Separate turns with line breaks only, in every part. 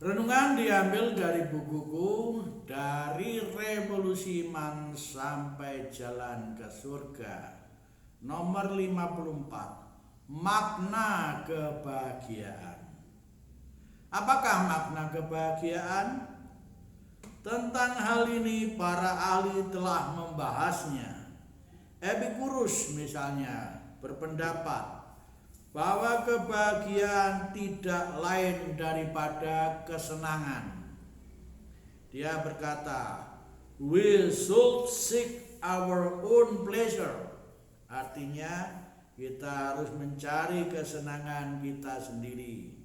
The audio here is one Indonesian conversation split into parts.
Renungan diambil dari bukuku Dari Revolusi Iman Sampai Jalan ke Surga, nomor 54, makna kebahagiaan. Apakah makna kebahagiaan? Tentang hal ini para ahli telah membahasnya. Epikurus misalnya berpendapat bahwa kebahagiaan tidak lain daripada kesenangan. Dia berkata, we should seek our own pleasure. Artinya kita harus mencari kesenangan kita sendiri.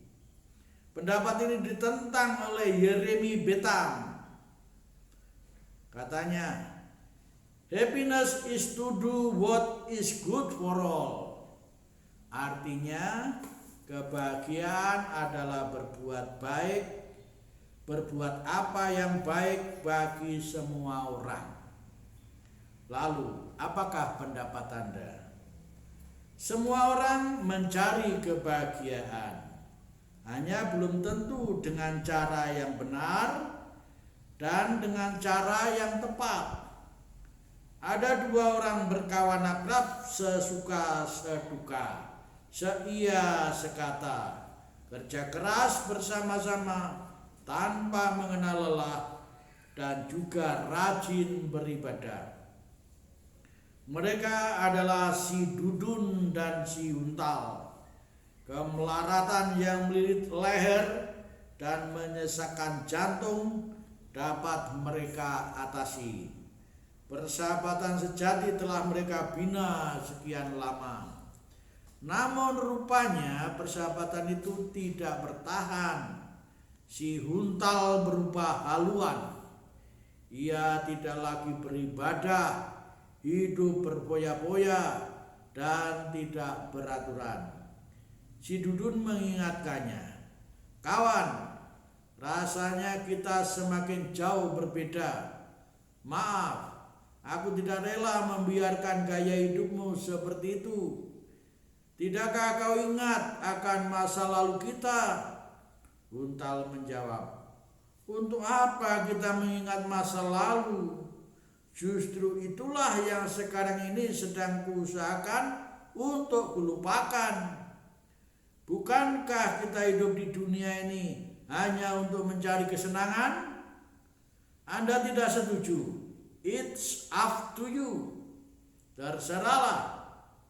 Pendapat ini ditentang oleh Yeremi Bentham. Katanya, happiness is to do what is good for all. Artinya kebahagiaan adalah berbuat baik, berbuat apa yang baik bagi semua orang. Lalu, apakah pendapat Anda? Semua orang mencari kebahagiaan, hanya belum tentu dengan cara yang benar dan dengan cara yang tepat. Ada dua orang berkawan akrab, sesuka seduka, seia sekata, kerja keras bersama-sama tanpa mengenal lelah, dan juga rajin beribadah. Mereka adalah si Dudun dan si Untal. Kemelaratan yang melilit leher dan menyesakkan jantung dapat mereka atasi. Persahabatan sejati telah mereka bina sekian lama. Namun rupanya persahabatan itu tidak bertahan. Si Huntal berubah haluan. Ia tidak lagi beribadah, hidup berpoya-poya, dan tidak beraturan. Si Dudun mengingatkannya, kawan, rasanya kita semakin jauh berbeda. Maaf, aku tidak rela membiarkan gaya hidupmu seperti itu. Tidakkah kau ingat akan masa lalu kita? Huntal menjawab, untuk apa kita mengingat masa lalu? Justru itulah yang sekarang ini sedang kuusahakan untuk kulupakan. Bukankah kita hidup di dunia ini hanya untuk mencari kesenangan? Anda tidak setuju? It's up to you. Terserahlah,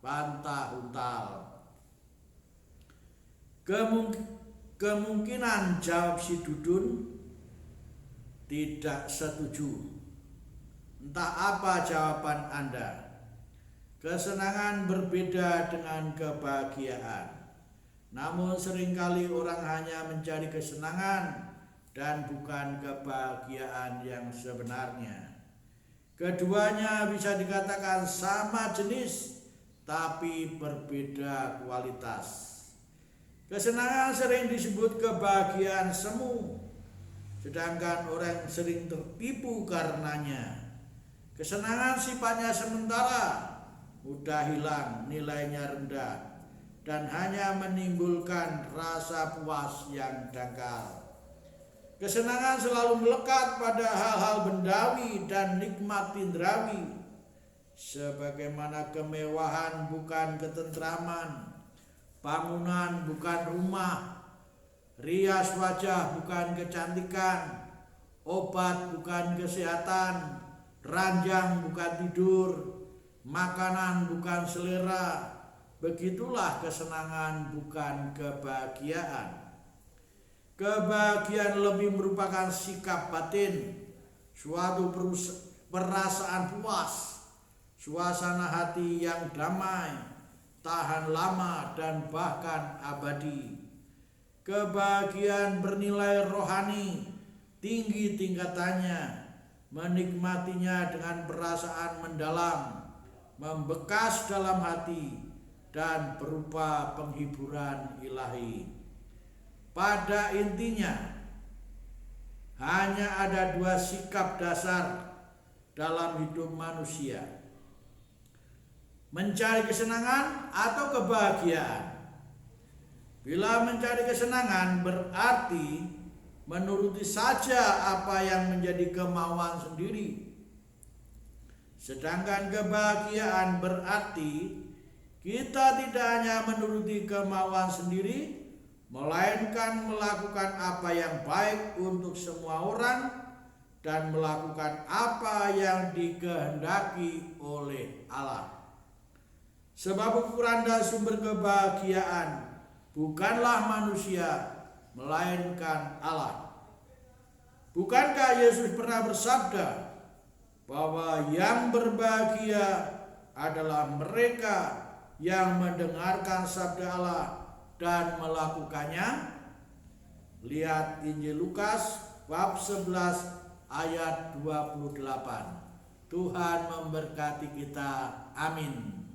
bantah Huntal. Kemungkinan, jawab si Dudun, tidak setuju. Entah apa jawaban Anda. Kesenangan berbeda dengan kebahagiaan. Namun seringkali orang hanya mencari kesenangan dan bukan kebahagiaan yang sebenarnya. Keduanya bisa dikatakan sama jenis, tapi berbeda kualitas. Kesenangan sering disebut kebahagiaan semu, sedangkan orang sering tertipu karenanya. Kesenangan sifatnya sementara, mudah hilang, nilainya rendah, dan hanya menimbulkan rasa puas yang dangkal. Kesenangan selalu melekat pada hal-hal bendawi dan nikmat indrawi, sebagaimana kemewahan bukan ketentraman, bangunan bukan rumah, rias wajah bukan kecantikan, obat bukan kesehatan, ranjang bukan tidur, makanan bukan selera. Begitulah kesenangan bukan kebahagiaan. Kebahagiaan lebih merupakan sikap batin, suatu perasaan puas, suasana hati yang damai, tahan lama dan bahkan abadi. Kebahagiaan bernilai rohani, tinggi tingkatannya, menikmatinya dengan perasaan mendalam, membekas dalam hati, dan berupa penghiburan ilahi. Pada intinya, hanya ada dua sikap dasar dalam hidup manusia: mencari kesenangan atau kebahagiaan. Bila mencari kesenangan berarti menuruti saja apa yang menjadi kemauan sendiri. Sedangkan kebahagiaan berarti kita tidak hanya menuruti kemauan sendiri, melainkan melakukan apa yang baik untuk semua orang dan melakukan apa yang dikehendaki oleh Allah. Sebab ukuran dan sumber kebahagiaan bukanlah manusia, melainkan Allah. Bukankah Yesus pernah bersabda bahwa yang berbahagia adalah mereka yang mendengarkan sabda Allah dan melakukannya? Lihat Injil Lukas bab 11 ayat 28. Tuhan memberkati kita. Amin.